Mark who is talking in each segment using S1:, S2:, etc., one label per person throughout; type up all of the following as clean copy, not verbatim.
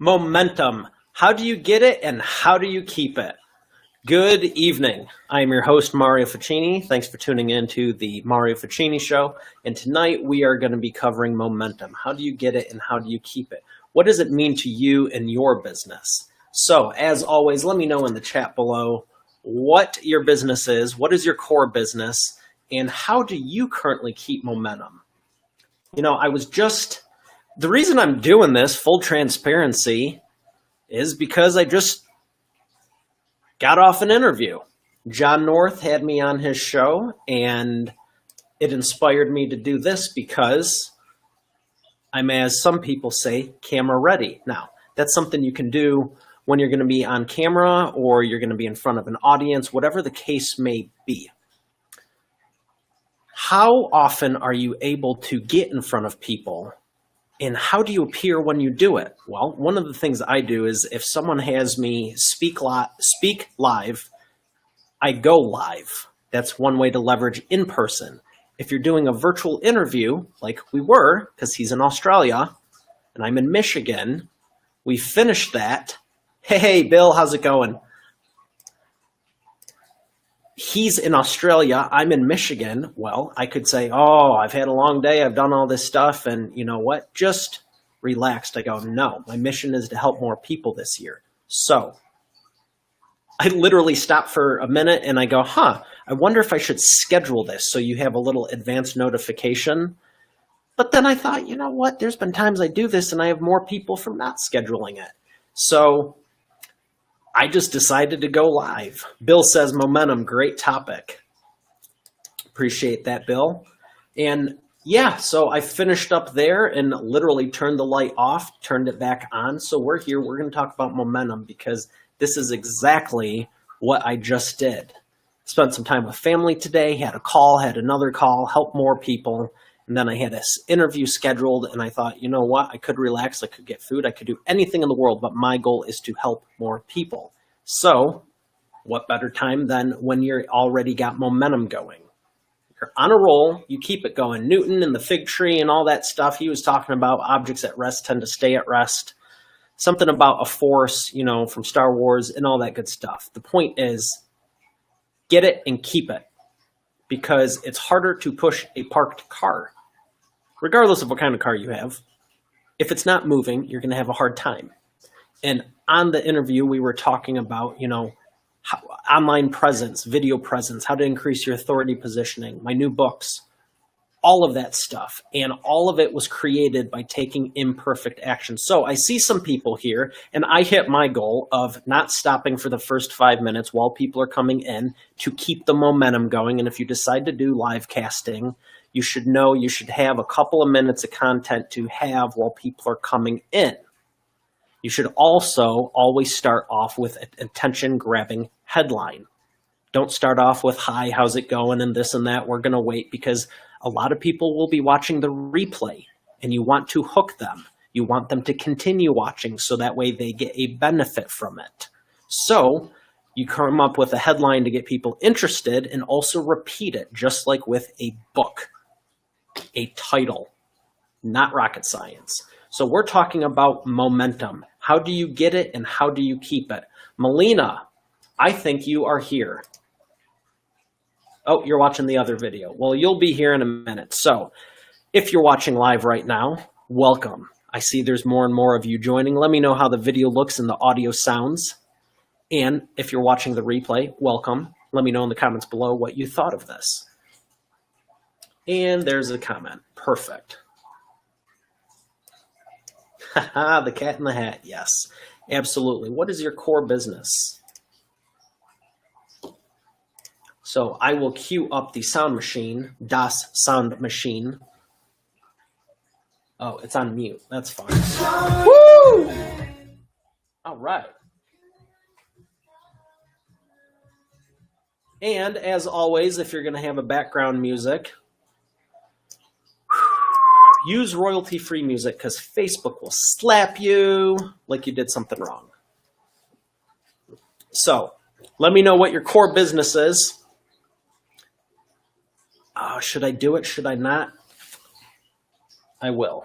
S1: Momentum. How do you get it and how do you keep it? Good evening. I am your host, Mario Ficini. Thanks for tuning in to the Mario Ficini Show. And tonight we are going to be covering momentum. How do you get it and how do you keep it? What does it mean to you and your business? So, as always, let me know in the chat below what your business is, what is your core business, and how do you currently keep momentum? You know, the reason I'm doing this, full transparency, is because I just got off an interview. John North had me on his show, and it inspired me to do this because I'm, as some people say, camera ready. Now, that's something you can do when you're going to be on camera or you're going to be in front of an audience, whatever the case may be. How often are you able to get in front of people? And how do you appear when you do it? Well, one of the things I do is if someone has me speak live, I go live. That's one way to leverage in person. If you're doing a virtual interview, like we were, because he's in Australia and I'm in Michigan, we finished that. Hey, Bill, how's it going? He's in Australia, I'm in Michigan. Well, I could say, oh, I've had a long day, I've done all this stuff, and you know what? Just relaxed. I go, no, my mission is to help more people this year. So I literally stop for a minute and I go, I wonder if I should schedule this so you have a little advance notification. But then I thought, you know what? There's been times I do this and I have more people from not scheduling it. So I just decided to go live. Bill says momentum, great topic. Appreciate that, Bill. And yeah, so I finished up there and literally turned the light off, turned it back on. So we're here, we're going to talk about momentum because this is exactly what I just did. Spent some time with family today, had a call, had another call, helped more people. And then I had this interview scheduled and I thought, you know what? I could relax, I could get food, I could do anything in the world, but my goal is to help more people. So what better time than when you're already got momentum going? You're on a roll, you keep it going. Newton and the fig tree and all that stuff, he was talking about objects at rest tend to stay at rest. Something about a force, you know, from Star Wars and all that good stuff. The point is, get it and keep it because it's harder to push a parked car. Regardless of what kind of car you have, if it's not moving, you're going to have a hard time. And on the interview, we were talking about, you know, online presence, video presence, how to increase your authority positioning, my new books, all of that stuff. And all of it was created by taking imperfect action. So I see some people here, and I hit my goal of not stopping for the first 5 minutes while people are coming in to keep the momentum going. And if you decide to do live casting, you should know you should have a couple of minutes of content to have while people are coming in. You should also always start off with an attention-grabbing headline. Don't start off with, hi, how's it going, and this and that. We're going to wait because a lot of people will be watching the replay, and you want to hook them. You want them to continue watching so that way they get a benefit from it. So you come up with a headline to get people interested and also repeat it, just like with a book. A title, not rocket science. So we're talking about momentum. How do you get it and how do you keep it? Melina, I think you are here. Oh, you're watching the other video. Well, you'll be here in a minute. So if you're watching live right now, welcome. I see there's more and more of you joining. Let me know how the video looks and the audio sounds. And if you're watching the replay, welcome. Let me know in the comments below what you thought of this. And there's a comment. Perfect. Haha, the cat in the hat. Yes, absolutely. What is your core business? So I will queue up the sound machine, Das Sound Machine. Oh, it's on mute. That's fine. Woo! All right. And as always, if you're going to have a background music, use royalty-free music because Facebook will slap you like you did something wrong. So let me know what your core business is. Should I do it? Should I not? I will.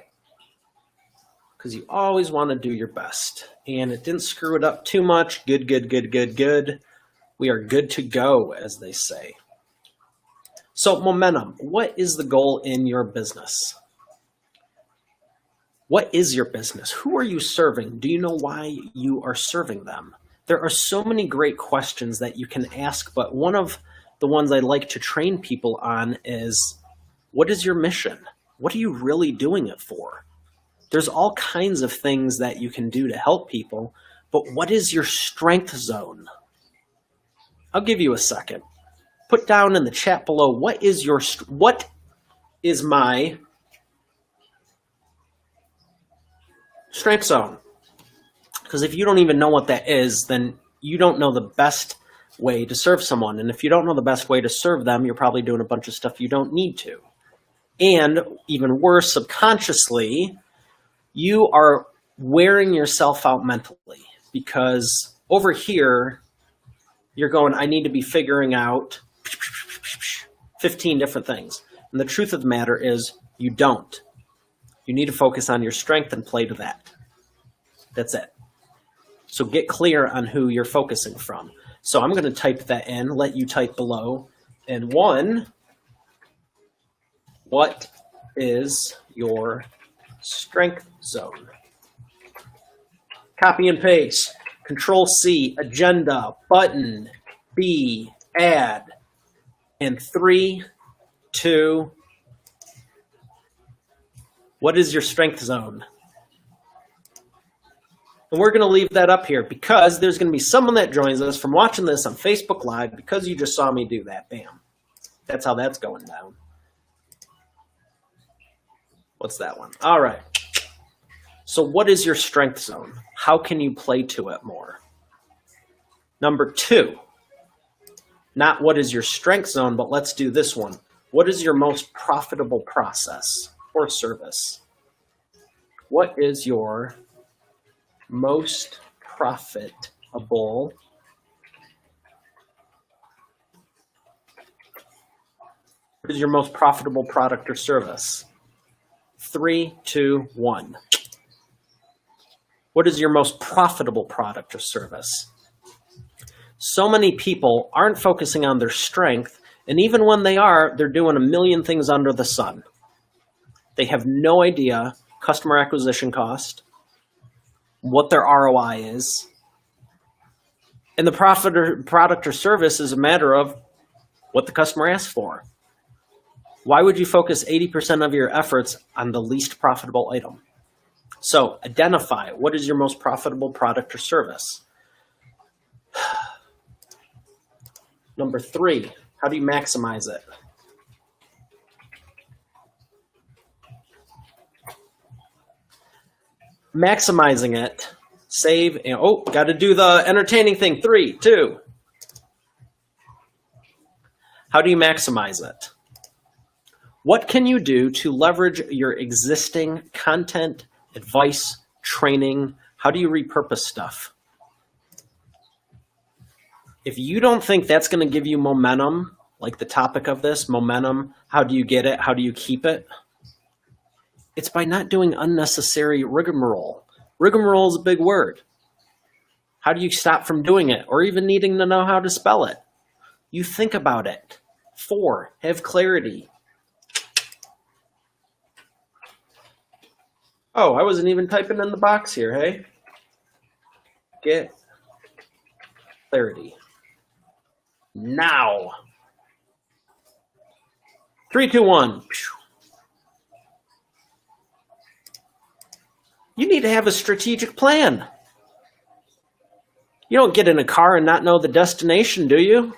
S1: because you always want to do your best. And it didn't screw it up too much. Good, good, good, good, good. We are good to go, as they say. So momentum, what is the goal in your business? What is your business? Who are you serving? Do you know why you are serving them? There are so many great questions that you can ask, but one of the ones I like to train people on is, what is your mission? What are you really doing it for? There's all kinds of things that you can do to help people, but what is your strength zone? I'll give you a second. Put down in the chat below, what is my strength zone? Because if you don't even know what that is, then you don't know the best way to serve someone. And if you don't know the best way to serve them, you're probably doing a bunch of stuff you don't need to. And even worse, subconsciously, you are wearing yourself out mentally, because over here, you're going, I need to be figuring out 15 different things. And the truth of the matter is you don't. You need to focus on your strength and play to that. That's it. So get clear on who you're focusing from. So I'm going to type that in, let you type below. And one, what is your strength zone? Copy and paste. Control C, agenda, button, B, add. And 3, 2, what is your strength zone? And we're going to leave that up here because there's going to be someone that joins us from watching this on Facebook Live because you just saw me do that. Bam. That's how that's going down. What's that one? All right. So what is your strength zone? How can you play to it more? Number 2, not what is your strength zone, but let's do this one. What is your most profitable process or service? What is your most profitable What is your most profitable product or service? 3, 2, 1. What is your most profitable product or service? So many people aren't focusing on their strength, and even when they are, they're doing a million things under the sun. They have no idea customer acquisition cost, what their ROI is, and the product or service is a matter of what the customer asks for. Why would you focus 80% of your efforts on the least profitable item? So identify what is your most profitable product or service. Number 3, how do you maximize it? Maximizing it, save, and got to do the entertaining thing. 3, 2. How do you maximize it? What can you do to leverage your existing content, advice, training? How do you repurpose stuff? If you don't think that's going to give you momentum, like the topic of this, momentum, how do you get it? How do you keep it? It's by not doing unnecessary rigmarole. Rigmarole is a big word. How do you stop from doing it or even needing to know how to spell it? You think about it. 4, have clarity. Oh, I wasn't even typing in the box here, hey? Get clarity. Now. 3, 2, 1. You need to have a strategic plan. You don't get in a car and not know the destination, do you?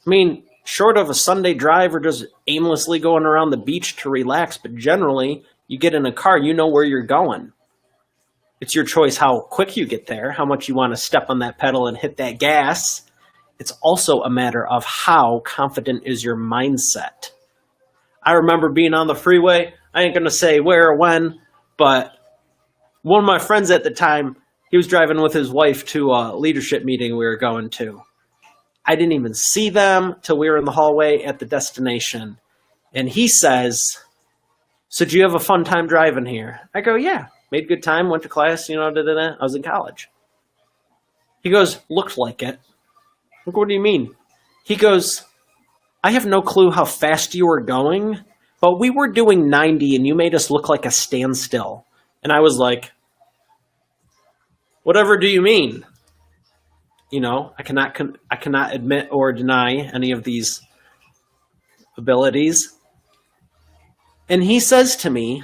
S1: I mean, short of a Sunday drive or just aimlessly going around the beach to relax, but generally, you get in a car, you know where you're going. It's your choice how quick you get there, how much you want to step on that pedal and hit that gas. It's also a matter of how confident is your mindset. I remember being on the freeway. I ain't going to say where or when, but one of my friends at the time, he was driving with his wife to a leadership meeting we were going to. I didn't even see them till we were in the hallway at the destination. And he says, So did you have a fun time driving here? I go, yeah, made good time, went to class, I was in college. He goes, looked like it. I go, what do you mean? He goes, I have no clue how fast you were going, but we were doing 90 and you made us look like a standstill. And I was like, whatever do you mean? I cannot admit or deny any of these abilities. And he says to me,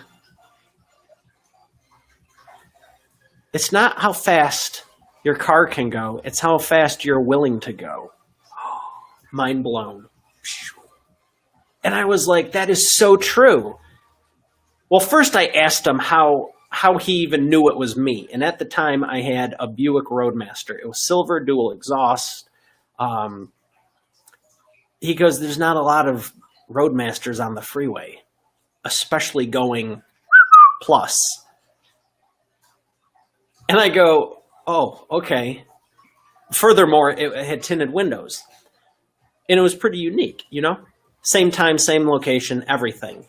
S1: it's not how fast your car can go, it's how fast you're willing to go. Mind blown. And I was like, that is so true. Well, first I asked him how he even knew it was me. And at the time I had a Buick Roadmaster. It was silver, dual exhaust. He goes, there's not a lot of Roadmasters on the freeway, especially going plus. And I go, oh, okay. Furthermore, it had tinted windows. And it was pretty unique, Same time, same location, everything.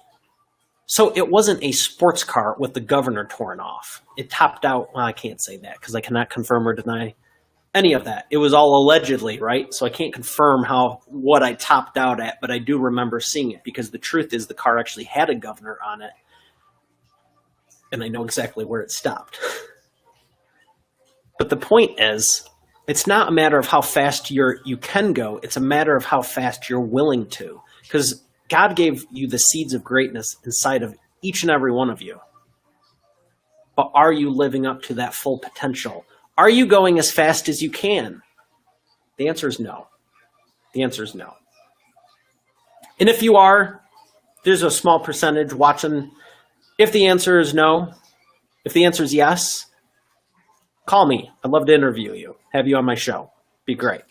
S1: So it wasn't a sports car with the governor torn off. It topped out, well, I can't say that because I cannot confirm or deny any of that. It was all allegedly, right? So I can't confirm what I topped out at, but I do remember seeing it because the truth is the car actually had a governor on it. And I know exactly where it stopped. But the point is, it's not a matter of how fast you can go. It's a matter of how fast you're willing to. Because God gave you the seeds of greatness inside of each and every one of you. But are you living up to that full potential? Are you going as fast as you can? The answer is no. The answer is no. And if you are, there's a small percentage watching. If the answer is no, if the answer is yes, call me. I'd love to interview you, have you on my show. Be great.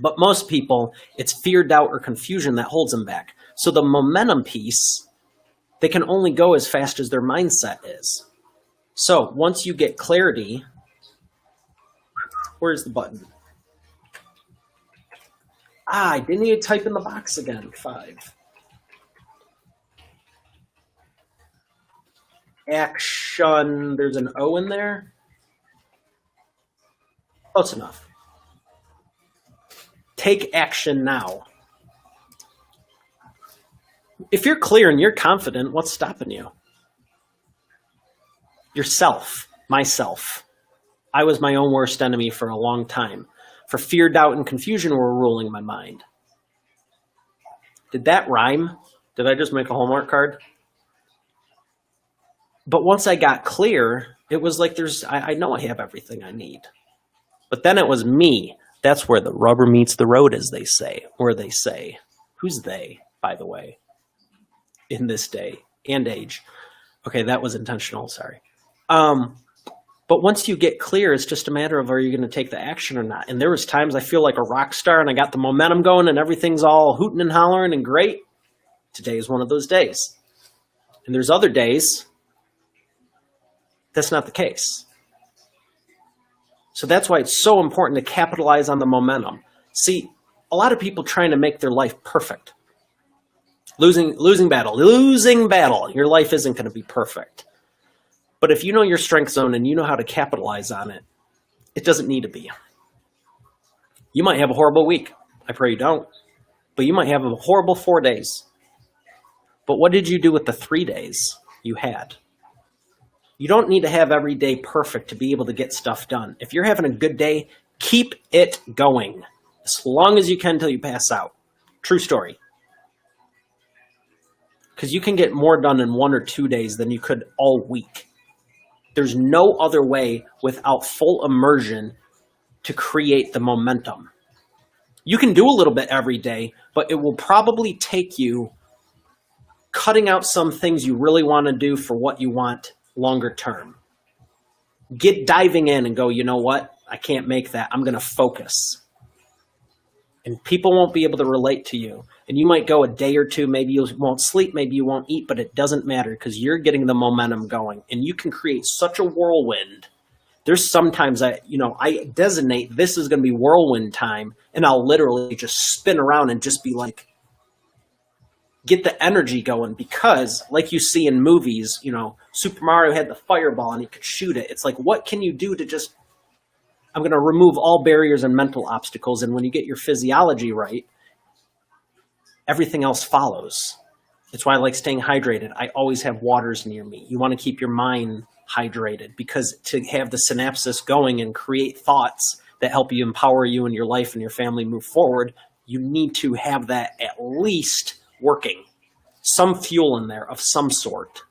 S1: But most people, it's fear, doubt, or confusion that holds them back. So the momentum piece, they can only go as fast as their mindset is. So once you get clarity, where's the button? I didn't need to type in the box again. 5. Action, there's an O in there. Close enough. Take action now. If you're clear and you're confident, what's stopping you? Yourself, myself. I was my own worst enemy for a long time. For fear, doubt, and confusion were ruling my mind. Did that rhyme? Did I just make a Hallmark card? But once I got clear, it was like I know I have everything I need. But then it was me. That's where the rubber meets the road, as they say. Or they say. Who's they, by the way? In this day and age. Okay, that was intentional, sorry. But once you get clear, it's just a matter of, are you going to take the action or not? And there was times I feel like a rock star and I got the momentum going and everything's all hooting and hollering and great. Today is one of those days. And there's other days that's not the case. So that's why it's so important to capitalize on the momentum. See, a lot of people trying to make their life perfect. Losing battle. Your life isn't going to be perfect. But if you know your strength zone and you know how to capitalize on it, it doesn't need to be. You might have a horrible week. I pray you don't. But you might have a horrible 4 days. But what did you do with the 3 days you had? You don't need to have every day perfect to be able to get stuff done. If you're having a good day, keep it going as long as you can until you pass out. True story. Because you can get more done in 1 or 2 days than you could all week. There's no other way without full immersion to create the momentum. You can do a little bit every day, but it will probably take you cutting out some things you really want to do for what you want longer term. Get diving in and go, you know what? I can't make that. I'm going to focus. And people won't be able to relate to you. And you might go a day or two, maybe you won't sleep, maybe you won't eat, but it doesn't matter because you're getting the momentum going. And you can create such a whirlwind. There's sometimes I designate this is going to be whirlwind time, and I'll literally just spin around and just be like, get the energy going, because like you see in movies, Super Mario had the fireball and he could shoot it. It's like, what can you do to just, I'm going to remove all barriers and mental obstacles. And when you get your physiology right, everything else follows. It's why I like staying hydrated. I always have waters near me. You want to keep your mind hydrated, because to have the synapses going and create thoughts that help you empower you and your life and your family move forward, you need to have that at least working, some fuel in there of some sort.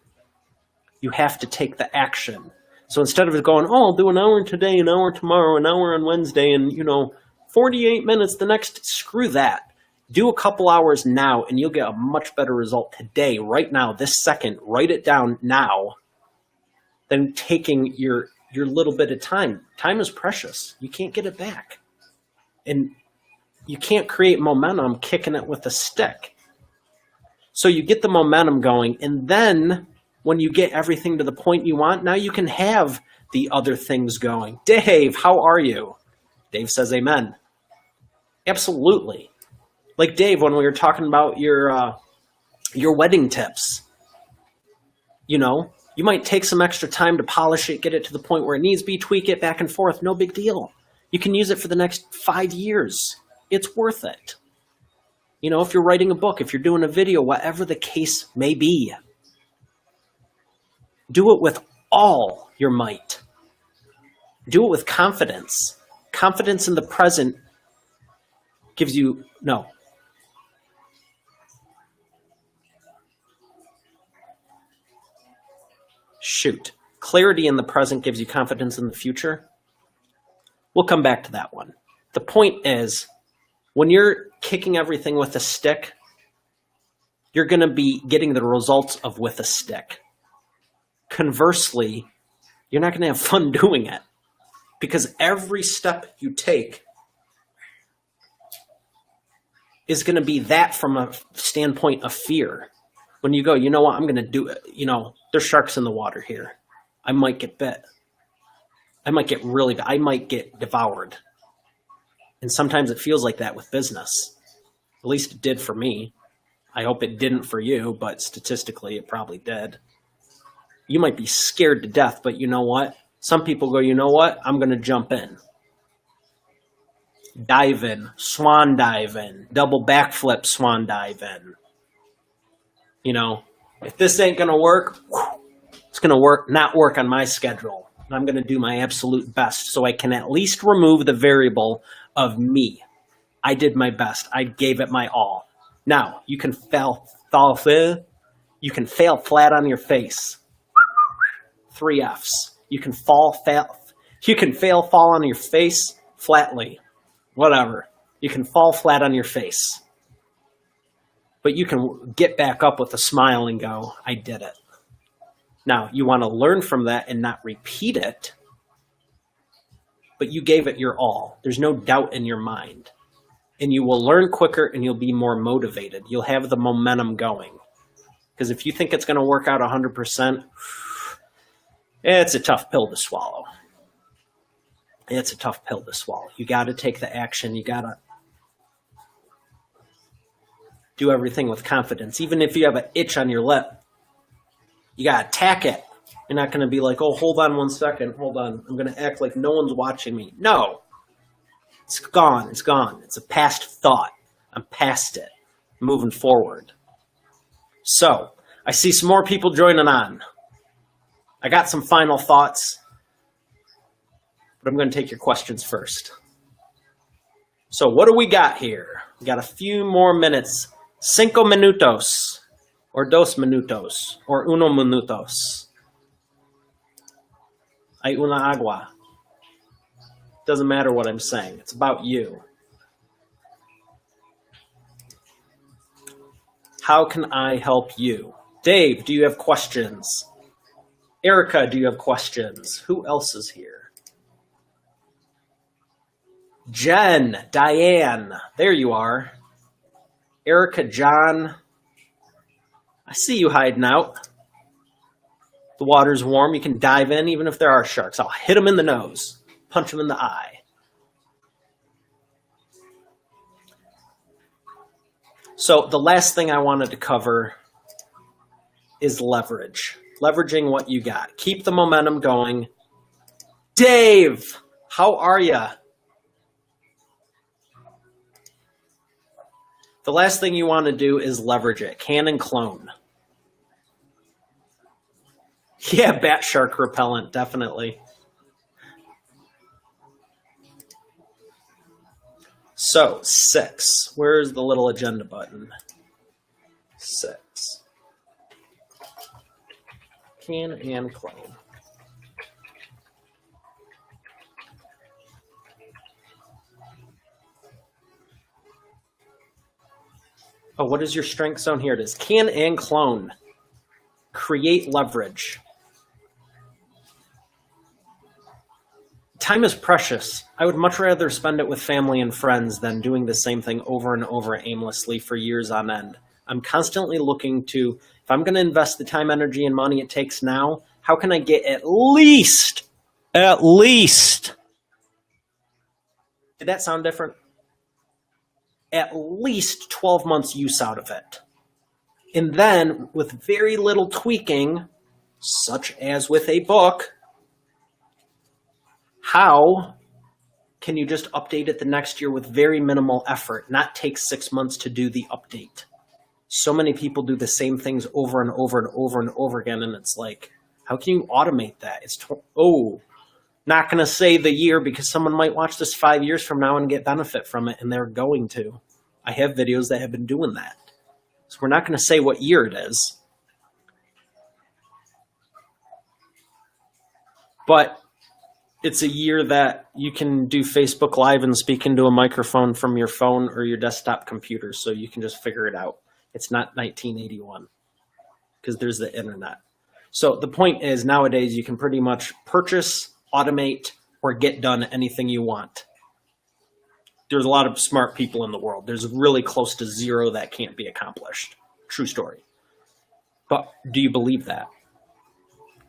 S1: You have to take the action. So instead of going, oh, I'll do an hour today, an hour tomorrow, an hour on Wednesday, and 48 minutes the next, screw that. Do a couple hours now and you'll get a much better result today, right now, this second. Write it down now, than taking your little bit of time. Time is precious. You can't get it back. And you can't create momentum kicking it with a stick. So you get the momentum going, and then when you get everything to the point you want, now you can have the other things going. Dave, how are you? Dave says amen. Absolutely. Like Dave, when we were talking about your wedding tips, you might take some extra time to polish it, get it to the point where it needs to be, tweak it back and forth. No big deal. You can use it for the next 5 years. It's worth it. If you're writing a book, if you're doing a video, whatever the case may be, do it with all your might. Do it with confidence. Confidence in the present gives you, no. Shoot. Clarity in the present gives you confidence in the future. We'll come back to that one. The point is, when you're kicking everything with a stick, you're going to be getting the results of with a stick. Conversely, you're not going to have fun doing it, because every step you take is going to be that from a standpoint of fear. When you go, you know what, I'm going to do it. There's sharks in the water here. I might get bit. I might get really bit. I might get devoured. And sometimes it feels like that with business. At least it did for me. I hope it didn't for you, but statistically it probably did. You might be scared to death, but you know what? Some people go, you know what? I'm going to jump in. Dive in, swan dive in, double backflip, swan dive in. If this ain't going to work, it's going to not work on my schedule. And I'm going to do my absolute best so I can at least remove the variable of me. I did my best. I gave it my all. Now, you can fail flat on your face. 3 Fs. You can fall on your face flatly. Whatever. You can fall flat on your face. But you can get back up with a smile and go, I did it. Now, you want to learn from that and not repeat it, but you gave it your all. There's no doubt in your mind. And you will learn quicker and you'll be more motivated. You'll have the momentum going. Because if you think it's going to work out 100%, it's a tough pill to swallow. It's a tough pill to swallow. You got to take the action. You got to do everything with confidence. Even if you have an itch on your lip, you got to attack it. You're not going to be like, oh, hold on 1 second. Hold on. I'm going to act like no one's watching me. No. It's gone. It's gone. It's a past thought. I'm past it. Moving forward. So, I see some more people joining on. I got some final thoughts, but I'm going to take your questions first. So, what do we got here? We got a few more minutes. 5 minutos. Or 2 minutos. Or 1 minutos. Hay una agua. Doesn't matter what I'm saying. It's about you. How can I help you? Dave, do you have questions? Erica, do you have questions? Who else is here? Jen, Diane, there you are. Erica, John, I see you hiding out. The water's warm. You can dive in even if there are sharks. I'll hit them in the nose, punch them in the eye. So the last thing I wanted to cover is leverage. Leveraging what you got. Keep the momentum going. Dave, how are you? The last thing you want to do is leverage it. Can and clone. Yeah, bat shark repellent, definitely. So, 6. Where's the little agenda button? 6. Can and clone. Oh, what is your strength zone? Here it is. Can and clone. Create leverage. Time is precious. I would much rather spend it with family and friends than doing the same thing over and over aimlessly for years on end. I'm constantly looking to, if I'm going to invest the time, energy, and money it takes now, how can I get at least, did that sound different? At least 12 months use out of it. And then with very little tweaking, such as with a book, how can you just update it the next year with very minimal effort, not take 6 months to do the update? So many people do the same things over and over and over and over again, and it's like, how can you automate that? Not going to say the year because someone might watch this 5 years from now and get benefit from it, and they're going to. I have videos that have been doing that. So we're not going to say what year it is. But it's a year that you can do Facebook Live and speak into a microphone from your phone or your desktop computer, so you can just figure it out. It's not 1981 because there's the internet. So the point is nowadays you can pretty much purchase, automate, or get done anything you want. There's a lot of smart people in the world. There's really close to zero that can't be accomplished. True story. But do you believe that?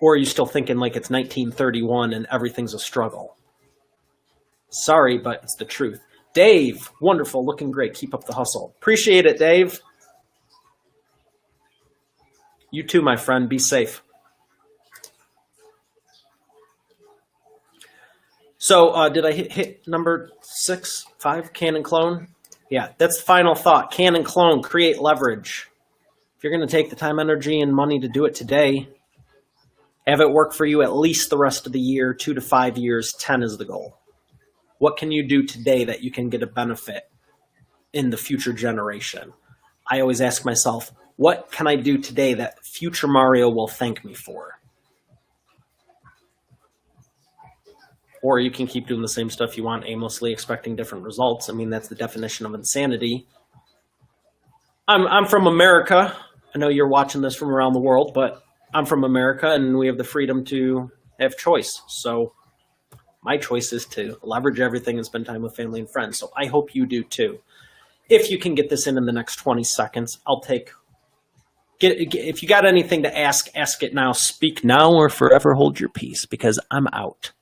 S1: Or are you still thinking like it's 1931 and everything's a struggle? Sorry, but it's the truth. Dave, wonderful, looking great. Keep up the hustle. Appreciate it, Dave. You too, my friend. Be safe. So did I hit number 6, 5, can and clone? Yeah, that's the final thought. Can and clone, create leverage. If you're going to take the time, energy, and money to do it today, have it work for you at least the rest of the year, 2 to 5 years, 10 is the goal. What can you do today that you can get a benefit in the future generation? I always ask myself, what can I do today that future Mario will thank me for? Or you can keep doing the same stuff you want aimlessly, expecting different results. I mean, that's the definition of insanity. I'm from America. I know you're watching this from around the world, but I'm from America, and we have the freedom to have choice. So my choice is to leverage everything and spend time with family and friends. So I hope you do too. If you can get this in the next 20 seconds, if you got anything to ask it now. Speak now or forever hold your peace, because I'm out.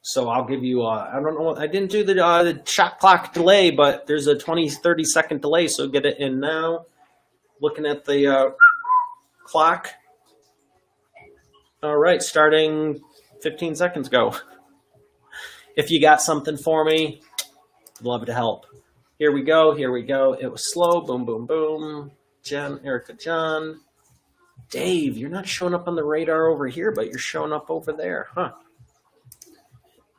S1: So I'll give you, I don't know, I didn't do the shot clock delay, but there's a 30 second delay. So get it in now. Looking at the clock. All right, starting 15 seconds ago. If you got something for me, I'd love to help. Here we go. It was slow. Boom, boom, boom. Jen, Erica, John. Dave, you're not showing up on the radar over here, but you're showing up over there, huh?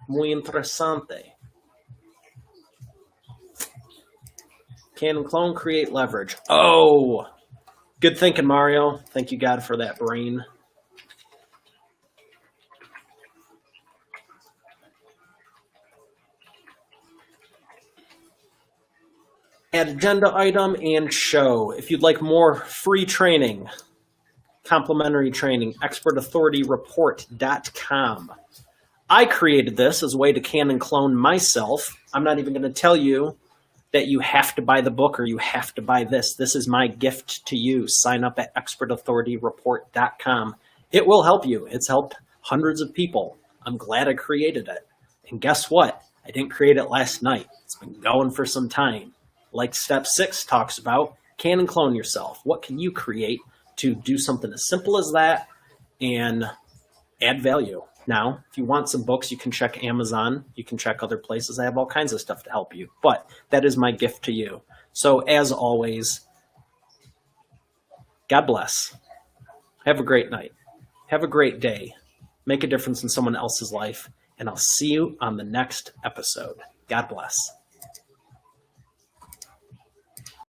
S1: Muy interesante. Can and clone, create leverage. Oh, good thinking, Mario. Thank you, God, for that brain. Add agenda item and show. If you'd like more free training, complimentary training, expertauthorityreport.com. I created this as a way to can and clone myself. I'm not even going to tell you that you have to buy the book or you have to buy this. This is my gift to you. Sign up at expertauthorityreport.com. It will help you. It's helped hundreds of people. I'm glad I created it. And guess what? I didn't create it last night. It's been going for some time. like step 6 talks about, can and clone yourself. What can you create to do something as simple as that and add value? Now, if you want some books, you can check Amazon. You can check other places. I have all kinds of stuff to help you. But that is my gift to you. So as always, God bless. Have a great night. Have a great day. Make a difference in someone else's life. And I'll see you on the next episode. God bless.